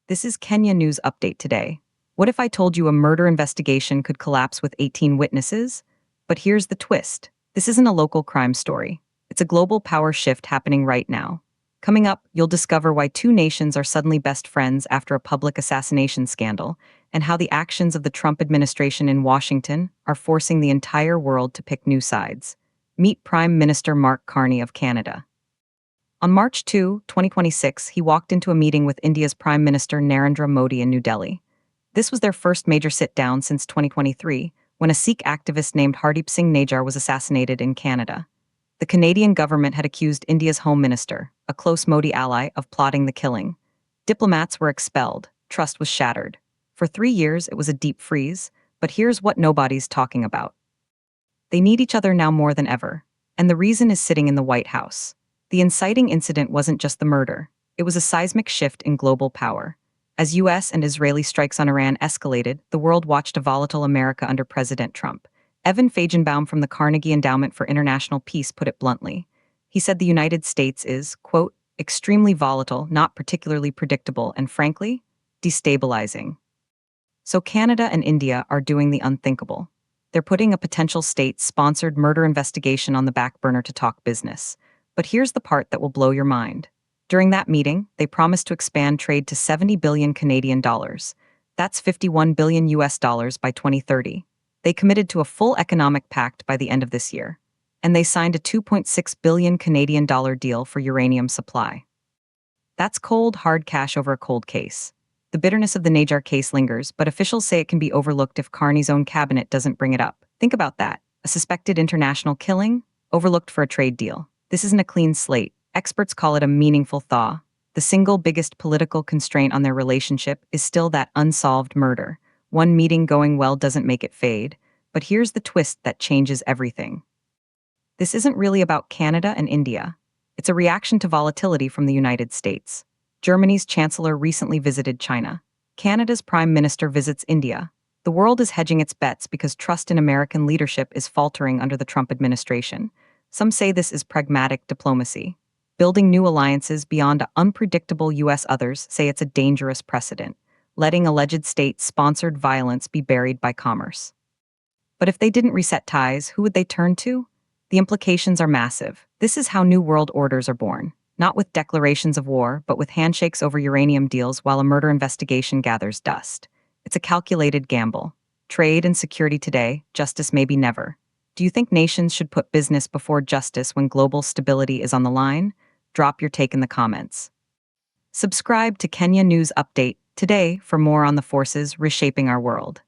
This is Kenya News Update today. What if I told you a murder investigation could collapse with 18 witnesses? But here's the twist. This isn't a local crime story. It's a global power shift happening right now. Coming up, you'll discover why two nations are suddenly best friends after a public assassination scandal, and how the actions of the Trump administration in Washington are forcing the entire world to pick new sides. Meet Prime Minister Mark Carney of Canada. On March 2, 2026, he walked into a meeting with India's Prime Minister Narendra Modi in New Delhi. This was their first major sit-down since 2023, when a Sikh activist named Hardeep Singh Nijjar was assassinated in Canada. The Canadian government had accused India's Home Minister, a close Modi ally, of plotting the killing. Diplomats were expelled, trust was shattered. For 3 years, it was a deep freeze, but here's what nobody's talking about. They need each other now more than ever, and the reason is sitting in the White House. The inciting incident wasn't just the murder, it was a seismic shift in global power. As US and Israeli strikes on Iran escalated, the world watched a volatile America under President Trump. Evan Feigenbaum from the Carnegie Endowment for International Peace put it bluntly. He said the United States is, quote, extremely volatile, not particularly predictable, and frankly, destabilizing. So Canada and India are doing the unthinkable. They're putting a potential state-sponsored murder investigation on the back burner to talk business. But here's the part that will blow your mind. During that meeting, they promised to expand trade to 70 billion Canadian dollars. That's 51 billion US dollars by 2030. They committed to a full economic pact by the end of this year. And they signed a 2.6 billion Canadian dollar deal for uranium supply. That's cold, hard cash over a cold case. The bitterness of the Nijjar case lingers, but officials say it can be overlooked if Carney's own cabinet doesn't bring it up. Think about that. A suspected international killing, overlooked for a trade deal. This isn't a clean slate. Experts call it a meaningful thaw. The single biggest political constraint on their relationship is still that unsolved murder. One meeting going well doesn't make it fade. But here's the twist that changes everything. This isn't really about Canada and India. It's a reaction to volatility from the United States. Germany's chancellor recently visited China. Canada's prime minister visits India. The world is hedging its bets because trust in American leadership is faltering under the Trump administration. Some say this is pragmatic diplomacy, building new alliances beyond unpredictable U.S. Others say it's a dangerous precedent, letting alleged state-sponsored violence be buried by commerce. But if they didn't reset ties, who would they turn to? The implications are massive. This is how new world orders are born, not with declarations of war, but with handshakes over uranium deals while a murder investigation gathers dust. It's a calculated gamble. Trade and security today, justice maybe never. Do you think nations should put business before justice when global stability is on the line? Drop your take in the comments. Subscribe to Kenya News Update today for more on the forces reshaping our world.